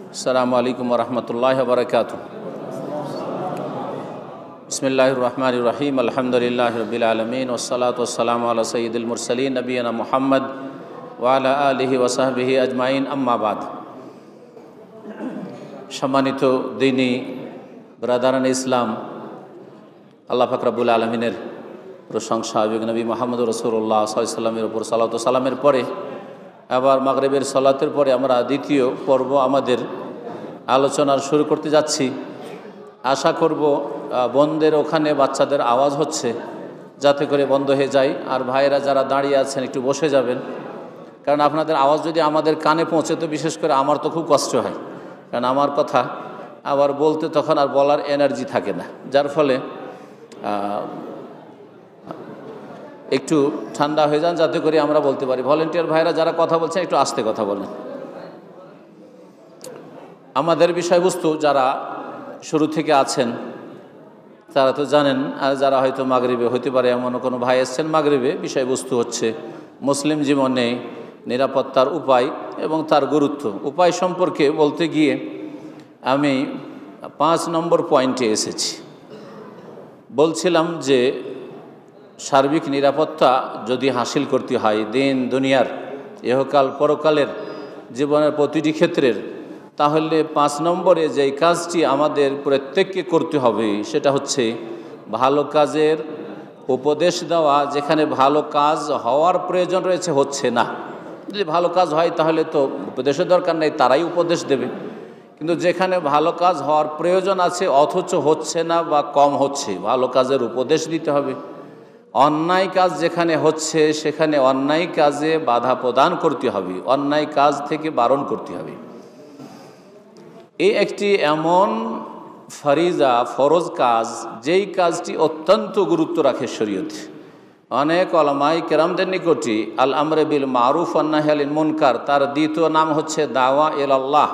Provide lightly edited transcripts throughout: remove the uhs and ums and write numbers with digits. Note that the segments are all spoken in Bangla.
আসসালামু আলাইকুম ওয়া রাহমাতুল্লাহি ওয়া বারাকাতুহু। বিসমিল্লাহির রহমানির রহিম। আলহামদুলিল্লাহি রাব্বিল আলামিন ওয়াসসালাতু ওয়াসসালামু আলা সাইয়্যিদিল মুরসালিন নবিয়িনা মুহাম্মদ ওয়া আলা আলিহি ওয়া সাহবিহি আজমাইন, আম্মা বাদ। সম্মানিত দ্বীনী ব্রাদারান ইসলাম, আল্লাহ পাক রব্বুল আলামিনের প্রশংসা এবং নবী মুহাম্মদ রাসূলুল্লাহ সাল্লাল্লাহু আলাইহি ওয়াসাল্লামের উপর সালাত ও সালামের পরে আবার মাগরিবের সালাতের পরে আমরা দ্বিতীয় পর্ব আমাদের আলোচনার শুরু করতে যাচ্ছি। আশা করব বন্ধের ওখানে বাচ্চাদের আওয়াজ হচ্ছে, যাতে করে বন্ধ হয়ে যায়। আর ভাইয়েরা যারা দাঁড়িয়ে আছেন একটু বসে যাবেন, কারণ আপনাদের আওয়াজ যদি আমাদের কানে পৌঁছে, তো বিশেষ করে আমার তো খুব কষ্ট হয়, কারণ আমার কথা আবার বলতে তখন আর বলার এনার্জি থাকে না, যার ফলে একটু ঠান্ডা হয়ে যান, যাতে করে আমরা বলতে পারি। ভলেন্টিয়ার ভাইরা যারা কথা বলছেন একটু আস্তে কথা বলেন। আমাদের বিষয়বস্তু যারা শুরু থেকে আছেন তারা তো জানেন, আর যারা হয়তো মাগরিবে হইতে পারে এমন কোনো ভাই এসছেন মাগরিবে, বিষয়বস্তু হচ্ছে মুসলিম জীবনে নিরাপত্তার উপায় এবং তার গুরুত্ব। উপায় সম্পর্কে বলতে গিয়ে আমি 5 নম্বর পয়েন্টে এসেছি। বলছিলাম যে সার্বিক নিরাপত্তা যদি হাসিল করতে হয় দিন দুনিয়ার ইহকাল পরকালের জীবনের প্রতিটি ক্ষেত্রের, তাহলে 5 নম্বরে যেই কাজটি আমাদের প্রত্যেককে করতে হবে সেটা হচ্ছে ভালো কাজের উপদেশ দেওয়া। যেখানে ভালো কাজ হওয়ার প্রয়োজন রয়েছে, হচ্ছে না, যদি ভালো কাজ হয় তাহলে তো উপদেশের দরকার নেই, তারাই উপদেশ দেবে। কিন্তু যেখানে ভালো কাজ হওয়ার প্রয়োজন আছে অথচ হচ্ছে না বা কম হচ্ছে, ভালো কাজের উপদেশ দিতে হবে। অন্যায় কাজ যেখানে হচ্ছে সেখানে অন্যায় কাজে বাধা প্রদান করতে হবে, অন্যায় কাজ থেকে বারণ করতে হবে। এই একটি এমন ফরিজা, ফরজ কাজ, যেই কাজটি অত্যন্ত গুরুত্ব রাখে শরীয়তে। অনেক উলামায়ে কেরামদের নিকটে আল আমরে বিল মারুফ ওয়ান নাহি আনিল মুনকার, তার দ্বিতীয় নাম হচ্ছে দাওয়া ইলাল্লাহ,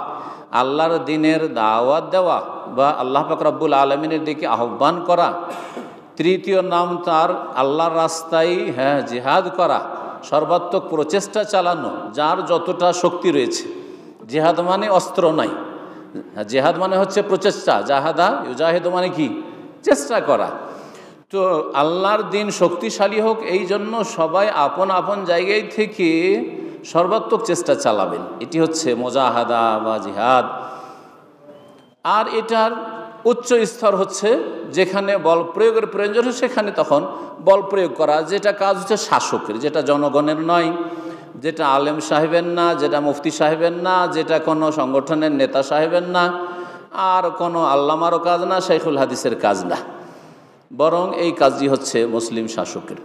আল্লাহর দ্বীনের দাওয়াত দেওয়া বা আল্লাহ পাক রব্বুল আলামিনের দিকে আহ্বান করা। তৃতীয় নাম তার আল্লাহর রাস্তায় জিহাদ করা, সর্বাত্মক প্রচেষ্টা চালানো, যার যতটা শক্তি রয়েছে। জিহাদ মানে অস্ত্র নয়, জিহাদ মানে হচ্ছে প্রচেষ্টা। জাহাদা ইউজাহিদু মানে কি? চেষ্টা করা। তো আল্লাহর দ্বীন শক্তিশালী হোক, এই জন্য সবাই আপন আপন জায়গায় থেকে সর্বাত্মক চেষ্টা চালাবেন। এটি হচ্ছে মুজাহাদা বা জিহাদ। আর এটার উচ্চ স্তর হচ্ছে যেখানে বল প্রয়োগের প্রয়োজন সেখানে তখন বল প্রয়োগ করা, যেটা কাজ হচ্ছে শাসকের, যেটা জনগণের নয়, যেটা আলেম সাহেবের না, যেটা মুফতি সাহেবের না, যেটা কোনো সংগঠনের নেতা সাহেবের না, আর কোনো আল্লামারও কাজ না, শাইখুল হাদিসের কাজ না, বরং এই কাজই হচ্ছে মুসলিম শাসকের।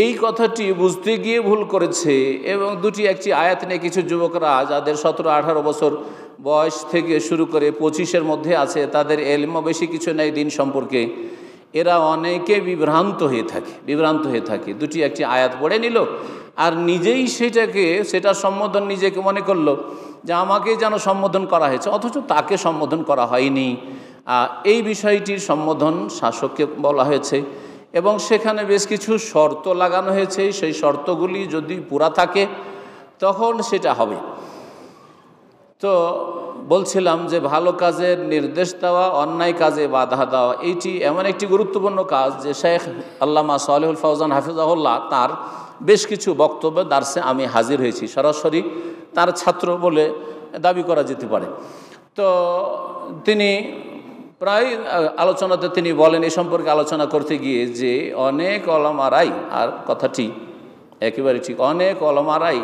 এই কথাটি বুঝতে গিয়ে ভুল করেছে এবং একটি আয়াত নিয়ে কিছু যুবকরা যাদের 17-18 বছর বয়স থেকে শুরু করে 25-এর মধ্যে আছে, তাদের এলমও বেশি কিছু নেই দিন সম্পর্কে, এরা অনেকে বিভ্রান্ত হয়ে থাকে। একটি আয়াত পড়ে নিল আর নিজেই সেটার সম্বোধন নিজেকে মনে করলো যে আমাকেই যেন সম্বোধন করা হয়েছে, অথচ তাকে সম্বোধন করা হয়নি। এই বিষয়টির সম্বোধন শাসককে বলা হয়েছে এবং সেখানে বেশ কিছু শর্ত লাগানো হয়েছে। সেই শর্তগুলি যদি পুরা থাকে তখন সেটা হবে। তো বলছিলাম যে ভালো কাজের নির্দেশ দেওয়া, অন্যায় কাজে বাধা দেওয়া, এইটি এমন একটি গুরুত্বপূর্ণ কাজ যে শেখ আল্লামা সালেহুল ফাওজান হাফিজাহুল্লাহ তার বেশ কিছু বক্তব্য দার্সে আমি হাজির হয়েছি, সরাসরি তার ছাত্র বলে দাবি করা যেতে পারে। তো তিনি প্রায় আলোচনাতে তিনি বলেন এই সম্পর্কে আলোচনা করতে গিয়ে যে অনেক ওলামারাই, আর কথাটি একেবারে ঠিক, অনেক ওলামারাই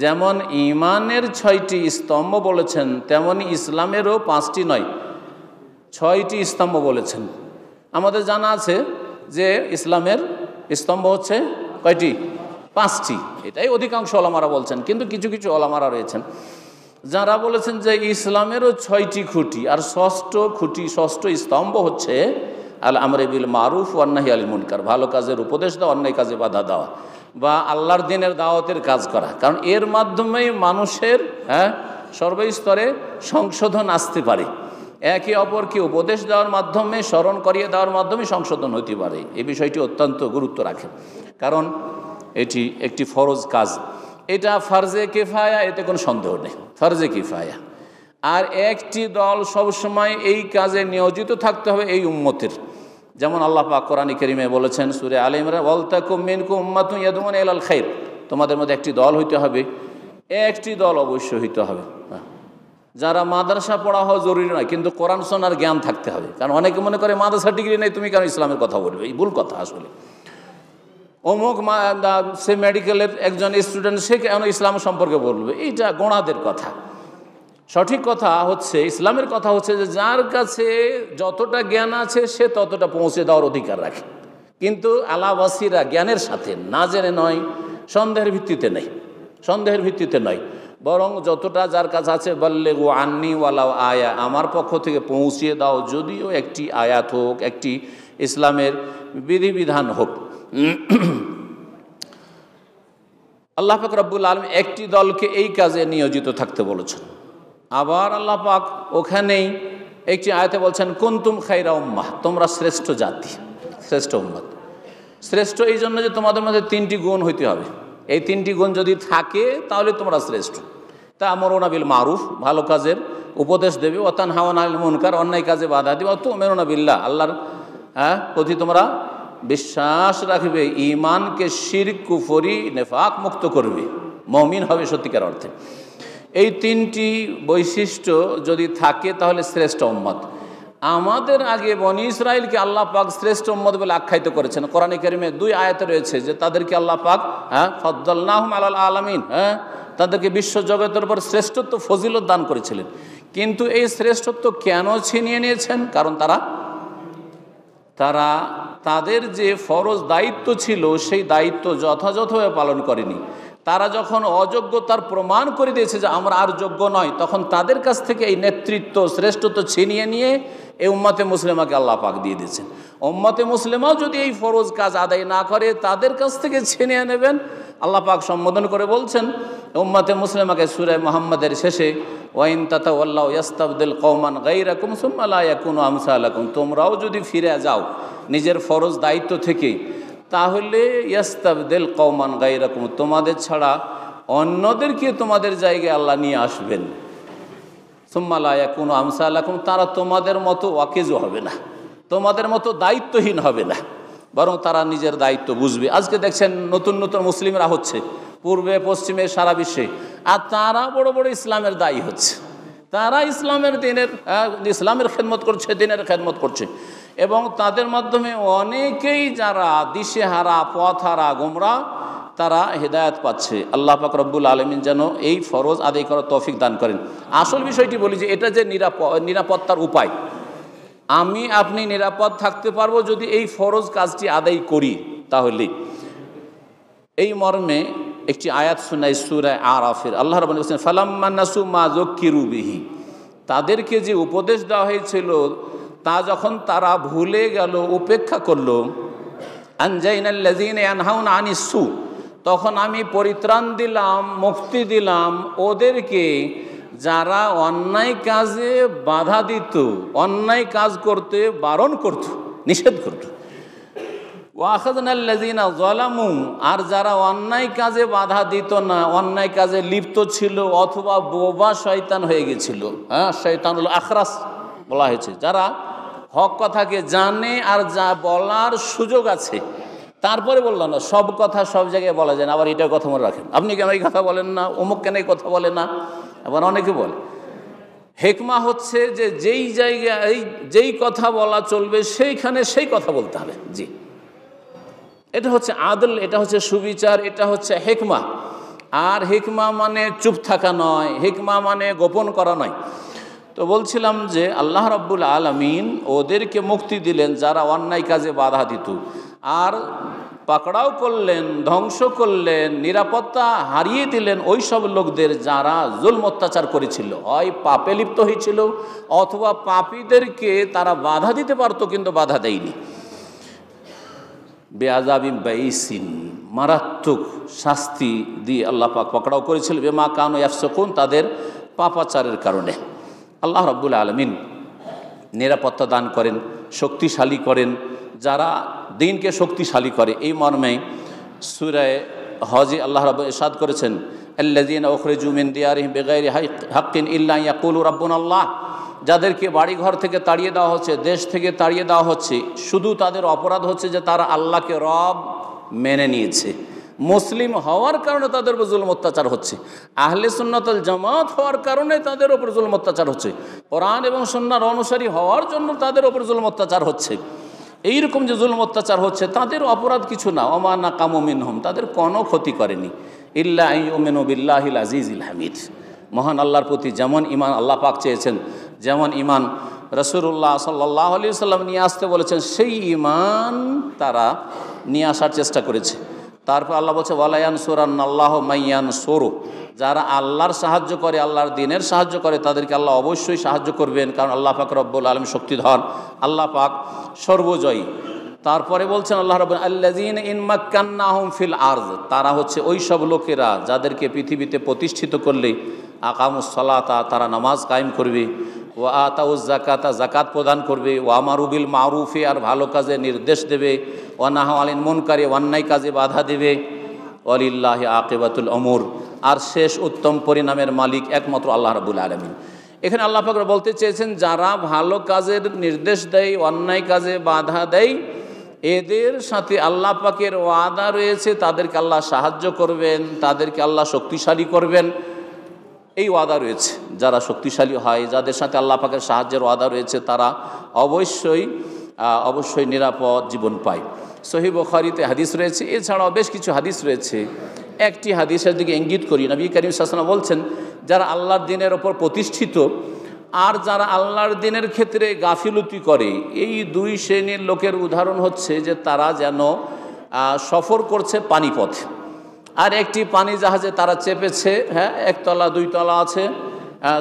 যেমন ইমানের 6টি স্তম্ভ বলেছেন, তেমনি ইসলামেরও 5টি নয় 6টি স্তম্ভ বলেছেন। আমাদের জানা আছে যে ইসলামের স্তম্ভ হচ্ছে কয়টি? 5টি। এটাই অধিকাংশ ওলামারা বলছেন, কিন্তু কিছু কিছু ওলামারা রয়েছেন যারা বলেছেন যে ইসলামেরও 6টি খুঁটি, আর ষষ্ঠ স্তম্ভ হচ্ছে আল আমরে বিল মারুফ ওয়ান নাহি আনিল মুনকার, ভালো কাজের উপদেশ দেওয়া, অন্যায় কাজে বাধা দেওয়া বা আল্লাহর দ্বীনের দাওয়াতের কাজ করা। কারণ এর মাধ্যমেই মানুষের সর্বস্তরে সংশোধন আসতে পারে, একে অপরকে উপদেশ দেওয়ার মাধ্যমে, স্মরণ করিয়ে দেওয়ার মাধ্যমে সংশোধন হতে পারে। এই বিষয়টি অত্যন্ত গুরুত্ব রাখে, কারণ এটি একটি ফরজ কাজ। এটা ফরজে কিফায়া, এতে কোনো সন্দেহ নেই, ফরজে কিফায়া। আর একটি দল সবসময় এই কাজে নিয়োজিত থাকতে হবে এই উম্মতের। যেমন আল্লাহ পাক কোরআনে কারীমে বলেছেন সূরা আলে ইমরান, ওয়ালতাকুম মিনকুম উম্মাতুন ইয়াদউনা ইলাল খাইর, তোমাদের মধ্যে একটি দল হইতে হবে, একটি দল অবশ্যই হইতে হবে। যারা মাদ্রাসা পড়া হওয়া জরুরি নয়, কিন্তু কোরআন শোনার জ্ঞান থাকতে হবে। কারণ অনেকে মনে করে মাদ্রাসা ডিগ্রি নেই, তুমি কেন ইসলামের কথা বলবে? এই ভুল কথা। আসলে অমুক সে মেডিকেলের একজন স্টুডেন্ট, সে কেন ইসলাম সম্পর্কে বলবে? এইটা গোঁড়াদের কথা। সঠিক কথা হচ্ছে, ইসলামের কথা হচ্ছে যে যার কাছে যতটা জ্ঞান আছে সে ততটা পৌঁছে দেওয়ার অধিকার রাখে, কিন্তু আলা বাসিরা, জ্ঞানের সাথে, না জেনে নয়, সন্দেহের ভিত্তিতে নেই, সন্দেহের ভিত্তিতে নয়, বরং যতটা যার কাছে আছে বাল্লিগু আন্নি ওয়ালাউ আয়া, আমার পক্ষ থেকে পৌঁছিয়ে দাও, যদিও একটি আয়াত হোক, একটি ইসলামের বিধিবিধান হোক। আল্লাহ পাক রব্বুল আলামিন একটি দলকে এই কাজে নিয়োজিত থাকতে বলেছেন। আবার আল্লাহ পাক ওখানেই একটি আয়াতে বলছেন কুনতুম খায়রা উম্মাহ, তোমরা শ্রেষ্ঠ জাতি, শ্রেষ্ঠ উম্মত। শ্রেষ্ঠ এই জন্য যে তোমাদের মধ্যে তিনটি গুণ হইতে হবে। এই তিনটি গুণ যদি থাকে তাহলে তোমরা শ্রেষ্ঠ। তা'মুরুনা বিল মারুফ, ভালো কাজের উপদেশ দেবে, ওয়া তানহাউনা আনিল মুনকার, অন্যায় কাজে বাধা দেবে, ওয়া তু'মিনুনা বিল্লাহ, আল্লাহর প্রতি তোমরা বিশ্বাস রাখবে, ঈমানকে শিরক, কুফরি, নেফাক মুক্ত করবে, মুমিন হবে সত্যিকার অর্থে। এই তিনটি বৈশিষ্ট্য যদি থাকে তাহলে শ্রেষ্ঠ উম্মত। আমাদের আগে বনি ইসরাইলকে আল্লাহ পাক শ্রেষ্ঠ উম্মত বলে আখ্যায়িত করেছেন। কোরআনে কারিমে 2 আয়াতে রয়েছে যে তাদেরকে আল্লাহ পাক ফাদ্দালনাহুম আলাল আলামিন, তাদেরকে বিশ্ব জগতের উপর শ্রেষ্ঠত্ব, ফজিলত দান করেছিলেন। কিন্তু এই শ্রেষ্ঠত্ব কেন ছিনিয়ে নিয়েছেন? কারণ তারা তাদের যে ফরজ দায়িত্ব ছিল সেই দায়িত্ব যথাযথভাবে পালন করেনি। তারা যখন অযোগ্যতার প্রমাণ করে দিয়েছে যে আমরা আর যোগ্য নয়, তখন তাদের কাছ থেকে এই নেতৃত্ব, শ্রেষ্ঠত্ব ছিনিয়ে নিয়ে এই উম্মতে মুসলিমাকে আল্লাহ পাক দিয়ে দিয়েছেন। উম্মতে মুসলিমাও যদি এই ফরজ কাজ আদায় না করে, তাদের কাছ থেকে ছিনিয়ে নেবেন। আল্লাহ পাক সম্বোধন করে বলছেন উম্মতে মুসলিমাকে সূরা মুহাম্মাদের শেষে, ওয়াইন তাতাওয়াল্লাউ ইয়াস্তাবদিল কওমান গায়রাকুম সুম্মা লা ইয়াকুনু আমসালাকুম, তোমরাও যদি ফিরে যাও নিজের ফরজ দায়িত্ব থেকে, তাহলে ইয়াস্তাবদিল কওমান গায়রাকুম, তোমাদের ছাড়া অন্যদেরকে তোমাদের জায়গায় আল্লাহ নিয়ে আসবেন। সুম্মা লা ইয়াকুনু আমসালাকুম, তারা তোমাদের মতো ওয়াকিজও হবে না, তোমাদের মতো দায়িত্বহীন হবে না, বরং তারা নিজের দায়িত্ব বুঝবে। আজকে দেখছেন নতুন নতুন মুসলিমরা হচ্ছে পূর্বে পশ্চিমে সারা বিশ্বে, আর তারা বড় বড় ইসলামের দায়ী হচ্ছে। তারা ইসলামের ইসলামের খেদমত করছে, দিনের খেদমত করছে, এবং তাদের মাধ্যমে অনেকেই যারা দিশেহারা, পথহারা, গোমরা, তারা হেদায়েত পাচ্ছে। আল্লাহ পাক রব্বুল আলামিন যেন এই ফরজ আদায় করার তৌফিক দান করেন। আসল বিষয়টি বলি যে এটা যে নিরাপত্তার উপায়, আমি আপনি নিরাপদ থাকতে পারবো যদি এই ফরজ কাজটি আদায় করি। তাহলে এই মর্মে একটি আয়াত শোনাই সূরা আরাফের। আল্লাহ রাব্বুল আলামিন বলেছেন ফালাম্মা নাসু মা যুক্কিরু বিহি, তাদেরকে যে উপদেশ দেওয়া হয়েছিল তা যখন তারা ভুলে গেল, উপেক্ষা করলো, আনজাইনাল্লাযীনা ইয়ানহাউনা আনিস সু, তখন আমি পরিত্রাণ দিলাম, মুক্তি দিলাম ওদেরকে যারা অন্যায় কাজে বাধা দিত, অন্যায় কাজ করতে বারণ করত, নিষেধ করত। ওয়াখাযনাল্লাযীনা যালামু, আর যারা অন্যায় কাজে বাধা দিত না, অন্যায় কাজে লিপ্ত ছিল অথবা বোবা শয়তান হয়ে গেছিল, শয়তানুল আখরাস বলা হয়েছে, যারা হক কথাকে জানে আর যা বলার সুযোগ আছে তারপরে বললাম না, সব কথা সব জায়গায় বলা যায় না। আবার এটার কথা মনে রাখেন, আপনি কেন এই কথা বলেন না, অমুক কেন এই কথা বলে না। আবার অনেকে বলে হেকমা হচ্ছে যে যেই জায়গায় যেই কথা বলা চলবে সেইখানে সেই কথা বলতে হবে। জি, এটা হচ্ছে আদল, এটা হচ্ছে সুবিচার, এটা হচ্ছে হেকমা। আর হেকমা মানে চুপ থাকা নয়, হেকমা মানে গোপন করা নয়। তো বলছিলাম যে আল্লাহ রাব্বুল আলামিন ওদেরকে মুক্তি দিলেন যারা অন্যায় কাজে বাধা দিত, আর পাকড়াও করলেন, ধ্বংস করলেন, নিরাপত্তা হারিয়ে দিলেন ওই সব লোকদের যারা জুলম অত্যাচার করেছিল, হয় পাপে লিপ্ত হয়েছিল অথবা পাপীদেরকে তারা বাধা দিতে পারতো কিন্তু বাধা দেয়নি। বেআযাবিন বাইসিন, মারাত্মক শাস্তি দিয়ে আল্লাহ পাক পাকড়াও করেছিল, বিমা কানু ইয়াফসুকুন, তাদের পাপাচারের কারণে। আল্লাহ রাব্বুল আলামিন নিরাপত্তা দান করেন, শক্তিশালী করেন, যারা দিনকে শক্তিশালী করে। এই মর্মে সূরা হজে আল্লাহ রাব্বুল ইরশাদ করেছেন আল্লাযীনা উখরিজু মিন দিয়ারিহিম বিগাইরি হাক্কিন ইল্লা ইয়াকুলু রাব্বুনাল্লাহ, যাদেরকে বাড়িঘর থেকে তাড়িয়ে দেওয়া হচ্ছে, দেশ থেকে তাড়িয়ে দেওয়া হচ্ছে, শুধু তাদের অপরাধ হচ্ছে যে তারা আল্লাহকে রব মেনে নিয়েছে। মুসলিম হওয়ার কারণে তাদের উপর জুলম অত্যাচার হচ্ছে, আহলে সুন্নাত ওয়াল জামাত হওয়ার কারণে তাদের উপর জুলম অত্যাচার হচ্ছে, কোরআন এবং সুন্নাহর অনুসারী হওয়ার জন্য তাদের উপর জুলম অত্যাচার হচ্ছে। এইরকম যে জুলম অত্যাচার হচ্ছে তাদের অপরাধ কিছু না, ওমা নাকামু মিনহুম, তাদের কোনো ক্ষতি করেনি, ইল্লা আইয়ুমিনু বিল্লাহিল আজিজিল হামিদ, মহান আল্লাহর প্রতি যেমন ঈমান আল্লাহ পাক চেয়েছেন, যেমন ঈমান রাসূলুল্লাহ সাল্লাল্লাহু আলাইহি ওয়াসাল্লাম নিয়ে আসতে বলেছেন, সেই ঈমান তারা নিয়ে আসার চেষ্টা করেছে। তারপর আল্লাহ বলছে ওয়ালা ইয়ানসুরান্নাল্লাহু মাইয়ানসুরু, যারা আল্লাহর সাহায্য করে, আল্লাহর দ্বীনের সাহায্য করে, তাদেরকে আল্লাহ অবশ্যই সাহায্য করবেন, কারণ আল্লাহ পাক রব্বুল আলামিন শক্তিধর, আল্লাহ পাক সর্বজয়ী। তারপরে বলছেন আল্লাহ রাব্বুল আল্লাযীনা ইন মাক্কান্নাহুম ফিল আরদ, তারা হচ্ছে ওই সব লোকেরা যাদেরকে পৃথিবীতে প্রতিষ্ঠিত করলে আকামুস সালাতা, তারা নামাজ কায়েম করবে, ওয়া আতাউজ যাকাতা, যাকাত প্রদান করবে, ওয়া আমারু বিল মারুফি, আর ভালো কাজে নির্দেশ দেবে, ওয়া নাহা আনিল মুনকারি, অন্যায় কাজে বাধা দেবে, ওয়ালিল্লাহি আকিবাতুল উমুর, আর শেষ উত্তম পরিণামের মালিক একমাত্র আল্লাহ রাব্বুল আলামিন। এখানে আল্লাহ পাক বলতে চেয়েছেন যারা ভালো কাজের নির্দেশ দেয়, অন্যায় কাজে বাধা দেয়, এদের সাথে আল্লাহ পাকের ওয়াদা রয়েছে, তাদেরকে আল্লাহ সাহায্য করবেন, তাদেরকে আল্লাহ শক্তিশালী করবেন, এই ওয়াদা রয়েছে। যারা শক্তিশালী হয়, যাদের সাথে আল্লাহ পাকের সাহায্যের ওয়াদা রয়েছে, তারা অবশ্যই নিরাপদ জীবন পায়। সহিহ বুখারীতে হাদিস রয়েছে, এছাড়াও বেশ কিছু হাদিস রয়েছে। একটি হাদিসের দিকে ইঙ্গিত করি, নবী করিম সাল্লাল্লাহু আলাইহি ওয়াসাল্লাম বলছেন, যারা আল্লাহর দ্বীনের ওপর প্রতিষ্ঠিত আর যারা আল্লাহর দ্বীনের ক্ষেত্রে গাফিলতি করে, এই দুই শ্রেণীর লোকের উদাহরণ হচ্ছে যে তারা যেন সফর করছে পানিপথে, আর একটি পানি জাহাজে তারা চেপেছে, হ্যাঁ, একতলা দুইতলা আছে,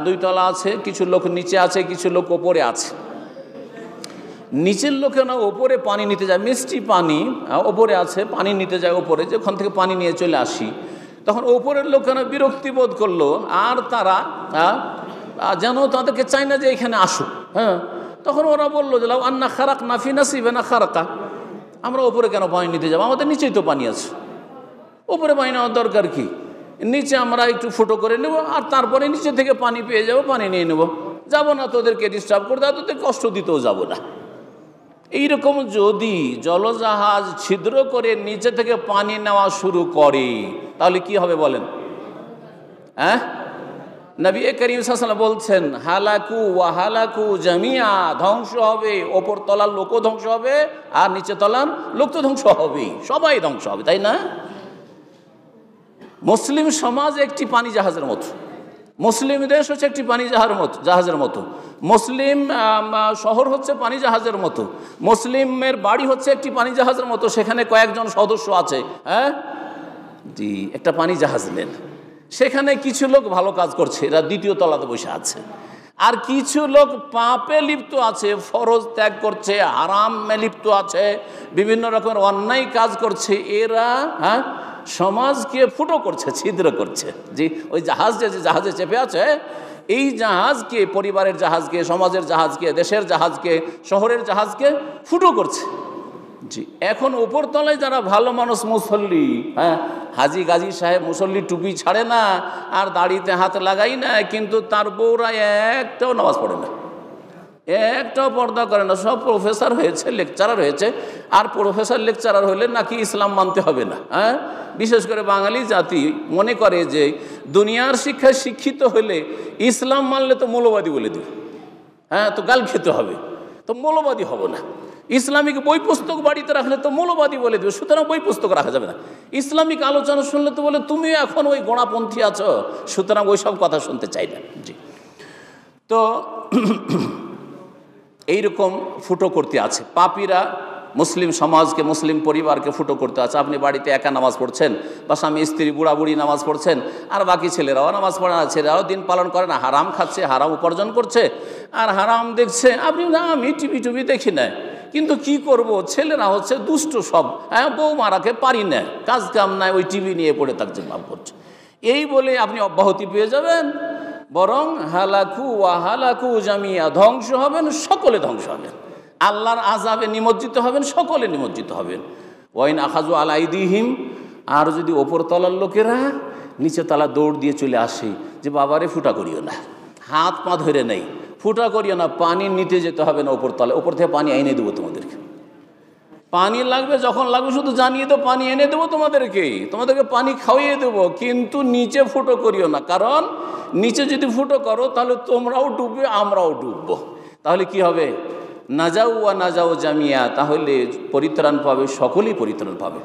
দুইতলা আছে, কিছু লোক নিচে আছে, কিছু লোক ওপরে আছে। নিচের লোকে না ওপরে পানি নিতে যায়, মিষ্টি পানি, ওপরে আছে, পানি নিতে যায় ওপরে, যেখান থেকে পানি নিয়ে চলে আসি, তখন ওপরের লোকেরা বিরক্তি বোধ করলো, আর তারা যেন তাদেরকে চায় না যে এখানে আসুক। হ্যাঁ, তখন ওরা বললো যে লাউ আন্না খারাক নাফি নাসিবেনা খারাকা, আমরা ওপরে কেন পানি নিতে যাবো, আমাদের নিচেই তো পানি আছে, ওপরে পানি নেওয়ার দরকার কি, নিচে আমরা একটু ফুটো করে নেব, আর তারপরে নিচে থেকে পানি পেয়ে যাব, পানি নিয়ে নেব, যাবো না তোদেরকে ডিস্টার্ব করতে, আর তোদের কষ্ট দিতেও যাবো না। এইরকম যদি জলজাহাজ ছিদ্র করে নিচে থেকে পানি নেওয়া শুরু করে, তাহলে কি হবে বলেন? হ্যাঁ, নবী করিম সাল্লাল্লাহু আলাইহি ওয়াসাল্লাম বলছেন হালাকু ওয়া হালাকু জামিয়া, ধ্বংস হবে, ওপর তলার লোকও ধ্বংস হবে, আর নিচে তলার লোক তো ধ্বংস হবেই, সবাই ধ্বংস হবে, তাই না? মুসলিম সমাজ একটি পানি জাহাজের মতো, মুসলিম দেশ হচ্ছে একটি পানি জাহাজের মতো, মুসলিম শহর হচ্ছে পানি জাহাজের মতো, মুসলিমের বাড়ি হচ্ছে একটি পানি জাহাজের মতো, সেখানে কয়েকজন সদস্য আছে। হ্যাঁ জি, একটা পানি জাহাজ নেন, সেখানে কিছু লোক ভালো কাজ করছে, এরা দ্বিতীয় তলাতে বসে আছে, আর কিছু লোক পাপে লিপ্ত আছে, ফরজ ত্যাগ করছে, হারামে লিপ্ত আছে, বিভিন্ন রকমের অন্যায় কাজ করছে, এরা সমাজকে ফুটো করছে, ছিদ্র করছে। জি, ওই জাহাজ যে জাহাজে চেপে আছে, এই জাহাজকে, পরিবারের জাহাজকে, সমাজের জাহাজকে, দেশের জাহাজকে, শহরের জাহাজকে ফুটো করছে। জি, এখন উপর তলায় যারা ভালো মানুষ, মুসল্লি, হাজি গাজী সাহেব মুসল্লি টুপি ছাড়ে না, আর দাড়িতে হাত লাগাই না, কিন্তু তার বউরা একটাও নামাজ পড়ে না, একটাও পর্দা করে না, সব প্রফেসর হয়েছে, লেকচারার হয়েছে, আর প্রফেসর লেকচারার হলে নাকি ইসলাম মানতে হবে না। বিশেষ করে বাঙালি জাতি মনে করে যে দুনিয়ার শিক্ষায় শিক্ষিত হলে ইসলাম মানলে তো মৌলবাদী বলে দেবে, তো গাল খেতে হবে, তো মৌলবাদী হব না। ইসলামিক বই পুস্তক বাড়িতে রাখলে তো মৌলবাদী বলে দেবে, সুতরাং বই পুস্তক রাখা যাবে না। ইসলামিক আলোচনা শুনলে তো বলে তুমি এখন ওই গোড়াপন্থী আছো, সুতরাং ওই সব কথা শুনতে চাই না। জি, তো এইরকম ফুটো করতে আছে পাপীরা, মুসলিম সমাজকে, মুসলিম পরিবারকে ফুটো করতে আছে। আপনি বাড়িতে একা নামাজ পড়ছেন, বা স্বামী স্ত্রী বুড়া বুড়ি নামাজ পড়ছেন, আর বাকি ছেলেরাও নামাজ পড়ে না, ছেলেরাও দিন পালন করে না, হারাম খাচ্ছে, হারাম উপার্জন করছে, আর হারাম দেখছে। আপনি না, আমি টিভি দেখি না, কিন্তু কি করব, ছেলেরা হচ্ছে দুষ্ট সব, বউ মারাকে পারি না, কাজ কাম নাই, ওই টিভি নিয়ে পড়ে থাকছে, ভাব করছে, এই বলে আপনি অব্যাহতি পেয়ে যাবেন। বরং হালাকু ওয়া হালাকু জামিয়া, ধ্বংস হবেন, সকলে ধ্বংস হবেন, আল্লাহর আযাবে নিমজ্জিত হবেন, সকলে নিমজ্জিত হবেন। ওয়াইন আখাযু আলা আইদিহিম, আর যদি ওপর তলার লোকেরা নিচে তালা দৌড় দিয়ে চলে আসে যে বাবারে ফুটা করিও না, হাত পা ধরে নেই, ফুটা করিও না, পানি নিতে যেতে হবে না ওপর তলায়, ওপর থেকে পানি এনে দেবো তোমাদেরকে, পানি লাগবে যখন লাগবে শুধু জানিয়ে দেবো, পানি এনে দেবো তোমাদেরকে পানি খাওয়িয়ে দেবো, কিন্তু নিচে ফুটো করিও না, কারণ নিচে যদি ফুটো করো তাহলে তোমরাও ডুববে আমরাও ডুববো, তাহলে কি হবে? নাজাউ ওয়া নাজাউ জামিয়া, তাহলে পরিত্রাণ পাবে, সকলেই পরিত্রাণ পাবে।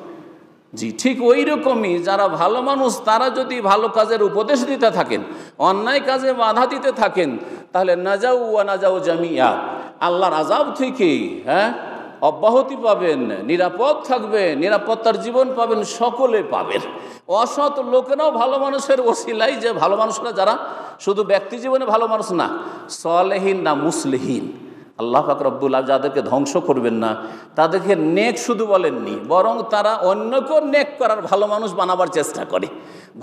জি, ঠিক ওই রকমই যারা ভালো মানুষ তারা যদি ভালো কাজের উপদেশ দিতে থাকেন, অন্যায় কাজে বাধা দিতে থাকেন, তাহলে নাজাউ ওয়া নাজাউ জামিয়া, আল্লাহর আযাব থেকে অব্যাহতি পাবেন, নিরাপদ থাকবে, নিরাপত্তার জীবন পাবেন, সকলে পাবেন। অসৎ লোকেরাও ভালো মানুষের ওসিলাই, যে ভালো মানুষরা যারা শুধু ব্যক্তি জীবনে ভালো মানুষ না, সলেহীন না মুসলিহীন, আল্লাহ পাক রব্বুল আলামিন যাদেরকে ধ্বংস করবেন না তাদেরকে নেক শুধু বলেননি, বরং তারা অন্যকেও নেক করার ভালো মানুষ বানাবার চেষ্টা করে,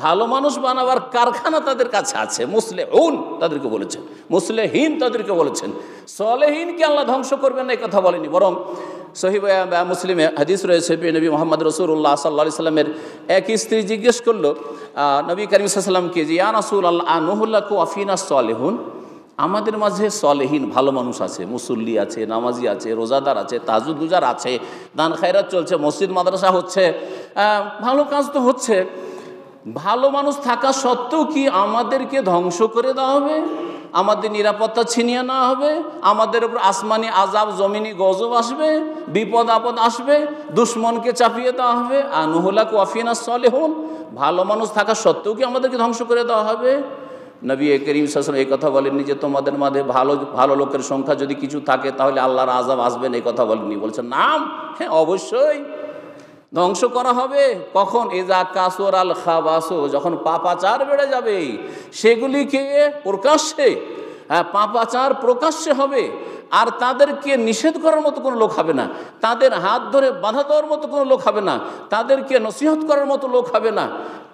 ভালো মানুষ বানাবার কারখানা তাদের কাছে আছে। মুসলিহুন তাদেরকে বলেছেন, মুসলিহীন তাদেরকে বলেছেন, সলেহীনকে আল্লাহ ধ্বংস করবেন না এই কথা বলেনি। বরং সহিহ মুসলিমে হাদিস রয়েছে, নবী মুহাম্মদ রাসূলুল্লাহ সাল্লাল্লাহু আলাইহি সাল্লামের এক স্ত্রী জিজ্ঞেস করলো নবী করিম সাল্লাল্লাহু আলাইহি সাল্লামকে যে ইয়া রাসূলুল্লাহ আনুহুল্লাকু আফিনা সলিহুন, আমাদের মাঝে সলেহীন ভালো মানুষ আছে, মুসল্লি আছে, নামাজি আছে, রোজাদার আছে, তাহাজ্জুদ গুজার আছে, দান খায়রাত চলছে, মসজিদ মাদ্রাসা হচ্ছে, ভালো কাজ তো হচ্ছে, ভালো মানুষ থাকা সত্ত্বেও কি আমাদেরকে ধ্বংস করে দেওয়া হবে? আমাদের নিরাপত্তা ছিনিয়ে নেওয়া হবে? আমাদের উপর আসমানি আযাব, জমিনি গজব আসবে, বিপদ আপদ আসবে, দুশ্মনকে চাপিয়ে দেওয়া হবে? আনুহুলাকু আফিনা সলিহুন, ভালো মানুষ থাকা সত্ত্বেও কি আমাদেরকে ধ্বংস করে দেওয়া হবে? নবী করিম সাল্লাল্লাহু আলাইহি ওয়াসাল্লাম এই কথা বলেননি যে তোমাদের মাঝে ভালো লোকের সংখ্যা যদি কিছু থাকে তাহলে আল্লাহর আযাব আসবেন, এই কথা বলেননি। বলছেন নাম, হ্যাঁ অবশ্যই ধ্বংস করা হবে। কখন? ইজা কাসুর আল খাবাসু, যখন পাপাচার বেড়ে যাবে, সেগুলিকে প্রকাশ্যে, পাপাচার প্রকাশ্যে হবে, আর তাদেরকে নিষেধ করার মতো কোনো লোক হবে না, তাদের হাত ধরে বাধা দেওয়ার মতো কোনো লোক হবে না, তাদেরকে নসিহত করার মতো লোক হবে না,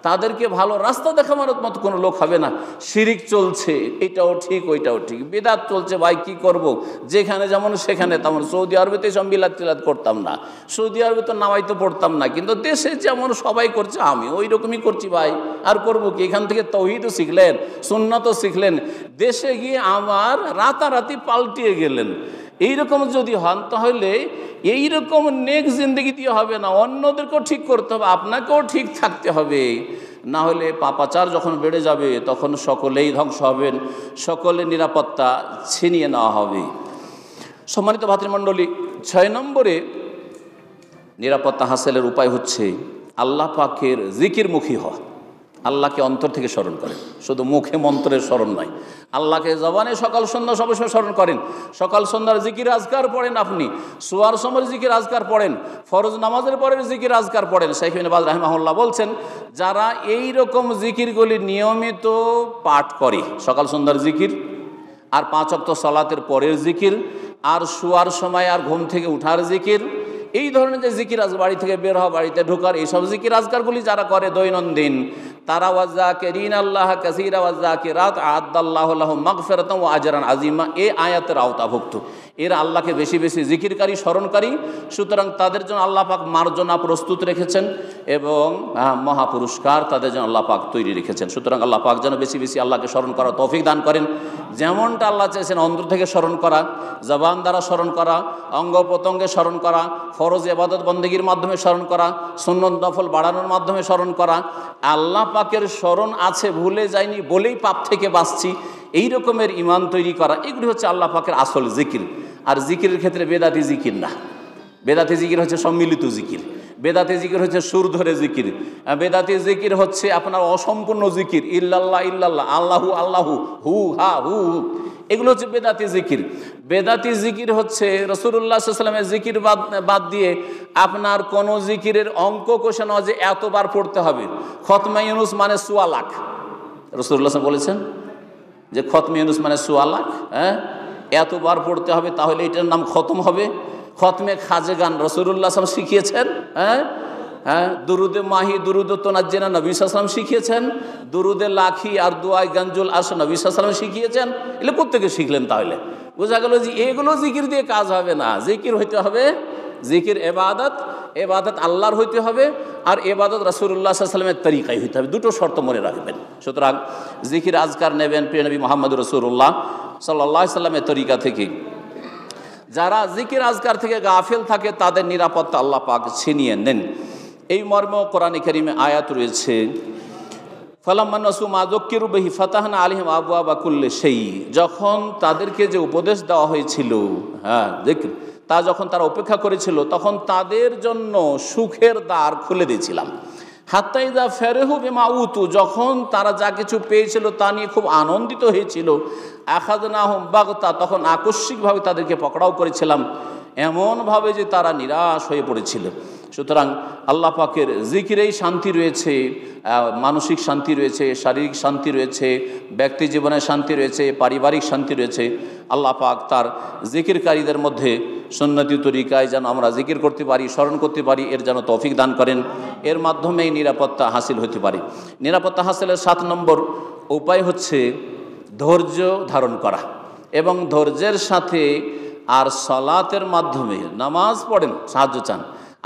তাদেরকে ভালো রাস্তা দেখানোর মতো কোনো লোক হবে না। শিরিক চলছে, এটাও ঠিক ওইটাও ঠিক, বিদআত চলছে, ভাই কি করব, যেখানে যেমন সেখানে তেমন। সৌদি আরবে সব মিলাদ টিলাদ করতাম না, সৌদি আরবে তো নামাই তো পড়তাম না, কিন্তু দেশে যেমন সবাই করছে আমি ওই রকমই করছি ভাই, আর করব কি? এখান থেকে তাওহীদও শিখলেন, সুন্নাতও শিখলেন, দেশে গিয়ে আমার রাতারাতি পাল্টিয়ে গেলেন। এইরকম যদি হন তাহলে এইরকম নেক জিন্দগি দিয়ে হবে না, অন্যদেরকেও ঠিক করতে হবে, আপনাকেও ঠিক থাকতে হবে, না হলে পাপাচার যখন বেড়ে যাবে তখন সকলেই ধ্বংস হবেন, সকলের নিরাপত্তা ছিনিয়ে নেওয়া হবে। সম্মানিত ভাতৃমণ্ডলী, 6 নম্বরে নিরাপত্তা হাসিলের উপায় হচ্ছে আল্লাহ পাকের জিকিরমুখী হওয়া, আল্লাহকে অন্তর থেকে স্মরণ করেন, শুধু মুখে মন্ত্রের স্মরণ নয়, আল্লাহকে জবানে সকাল সন্ধ্যা সবসময় স্মরণ করেন। সকাল সন্ধ্যার জিকির আজকার পড়েন, আপনি শোয়ার সময় জিকির আজকার পড়েন, ফরজ নামাজের পরে জিকির আজকার পড়েন। শাইখ ইবনে বাজ রাহিমাহুল্লাহ বলছেন, যারা এই রকম জিকিরগুলি নিয়মিত পাঠ করে, সকাল সন্ধ্যার জিকির, আর 5 ওয়াক্ত সালাতের পরের জিকির, আর শোয়ার সময় আর ঘুম থেকে উঠার জিকির, এই ধরনের যে জিকির আজ বাড়ি থেকে বের হওয়া, বাড়িতে ঢোকার, এইসব জিকির আজকারগুলি যারা করে দৈনন্দিন, তারা ওয়াজ্জাকিরিন আল্লাহ কাসীরা ওয়াজ্জাকিরাত আ'আদাল্লাহু লাহুম মাগফিরাতান ওয়া আজরান আযীমা, এই আয়াতের আওতাভুক্ত। এরা আল্লাহকে বেশি বেশি জিকিরকারী, স্মরণকারী, সুতরাং তাদের জন্য আল্লাহ পাক মার্জনা প্রস্তুত রেখেছেন এবং মহাপুরস্কার তাদের জন্য আল্লাহ পাক তৈরি রেখেছেন। সুতরাং আল্লাহ পাক যেন বেশি বেশি আল্লাহকে স্মরণ করার তৌফিক দান করেন। যেমনটা আল্লাহ চেয়েছেন অন্তর থেকে স্মরণ করা, জবান দ্বারা স্মরণ করা, অঙ্গ প্রত্যঙ্গে স্মরণ করা, ফরজ ইবাদত বন্দেগীর মাধ্যমে স্মরণ করা, সুন্নত নফল বাড়ানোর মাধ্যমে স্মরণ করা। আল্লাহ পাকের স্মরণ আছে, ভুলে যায়নি বলেই পাপ থেকে বাঁচছি, এই রকমের ইমান তৈরি করা, এগুলি হচ্ছে আল্লাহ পাকের আসল জিকির। আর জিকিরের ক্ষেত্রে বেদাতি জিকির না, বেদাতি জিকির হচ্ছে সম্মিলিত জিকির, বেদাতি জিকির হচ্ছে সুর ধরে জিকির, বেদাতি জিকির হচ্ছে আপনার অসম্পূর্ণ জিকির, ইল্লাল্লাহ ইল্লাল্লাহ, আল্লাহু আল্লাহু, হু হা হু হু, এগুলো হচ্ছে বেদাতি জিকির। বেদাতি জিকির হচ্ছে রাসূলুল্লাহ সাল্লাল্লাহু আলাইহি ওয়াসাল্লামের জিকির বাদ দিয়ে আপনার কোন জিকিরের অঙ্ক কষে নেওয়া যে এতবার পড়তে হবে। খতমে ইউনুস মানে 100 লাখ, রাসূলুল্লাহ সাল্লাল্লাহু বলেছেন যে খতমে ইউনুস মানে 100 লাখ, এতবার পড়তে হবে, তাহলে এটার নাম খতম হবে। খতমে খাজেগান রাসূলুল্লাহ সাল্লাল্লাহু আলাইহি ওয়াসাল্লাম শিখিয়েছেন, দুরুদে মাহি, দুরুদে তোনাজ্জেনা নবী সাল্লাল্লাহু আলাইহি ওয়াসাল্লাম শিখিয়েছেন, দুরুদে লাখি আর দোয়াই গঞ্জুল আস নবী সাল্লাল্লাহু আলাইহি ওয়াসাল্লাম শিখিয়েছেন। এগুলো প্রত্যেকে শিখলেন, তাহলে বোঝা গেল যে এগুলো জিকির দিয়ে কাজ হবে না, জিকির হইতে হবে, জিকির ইবাদত, এবাদত আল্লাহর হইতে হবে আর এবাদত রাসূলুল্লাহ সাল্লাল্লাহু আলাইহি ওয়াসাল্লামের তরিকায় হইতে হবে, দুটো শর্ত মনে রাখবেন। সুতরাং জিকির আজকার নেবেন প্রিয় নবী মুহাম্মদ রাসূলুল্লাহ সাল্লাল্লাহু আলাইহি ওয়াসাল্লামের তরিকা থেকে। যারা জিকির আজকার থেকে গাফিল থাকে তাদের নিরাপত্তা আল্লাহ পাক ছিনিয়ে নেন। এই মর্ম কোরআনে কারীমে আয়াত রয়েছে, ফালাম্মা নাসু মা যুক্কিরু বিহি ফাতাহনা আলাইহিম আবওয়াবা কুল্লি শাই, যখন তাদেরকে যে উপদেশ দেওয়া হয়েছিল, জিকির, তা যখন তারা উপেক্ষা করেছিল তখন তাদের জন্য সুখের দ্বার খুলে দিয়েছিলাম। হাত্তা ইযা ফারিহু বিমা উতু, যখন তারা যা কিছু পেয়েছিল তা নিয়ে খুব আনন্দিত হয়েছিল, আখাযনাহুম বাগতা, তখন আকস্মিকভাবে তাদেরকে পকড়াও করেছিলাম, এমনভাবে যে তারা নিরাশ হয়ে পড়েছিল। সুতরাং আল্লাহ পাকের জিকিরেই শান্তি রয়েছে, মানসিক শান্তি রয়েছে, শারীরিক শান্তি রয়েছে, ব্যক্তি জীবনে শান্তি রয়েছে, পারিবারিক শান্তি রয়েছে। আল্লাহ পাক তার জিকিরকারীদের মধ্যে সুন্নতি তরিকায় যেন আমরা জিকির করতে পারি, স্মরণ করতে পারি, এর যেন তৌফিক দান করেন। এর মাধ্যমেই নিরাপত্তা হাসিল হতে পারে। নিরাপত্তা হাসিলের 7 নম্বর উপায় হচ্ছে ধৈর্য ধারণ করা, এবং ধৈর্যের সাথে আর সালাতের মাধ্যমে নামাজ পড়েন, সাহায্য চান,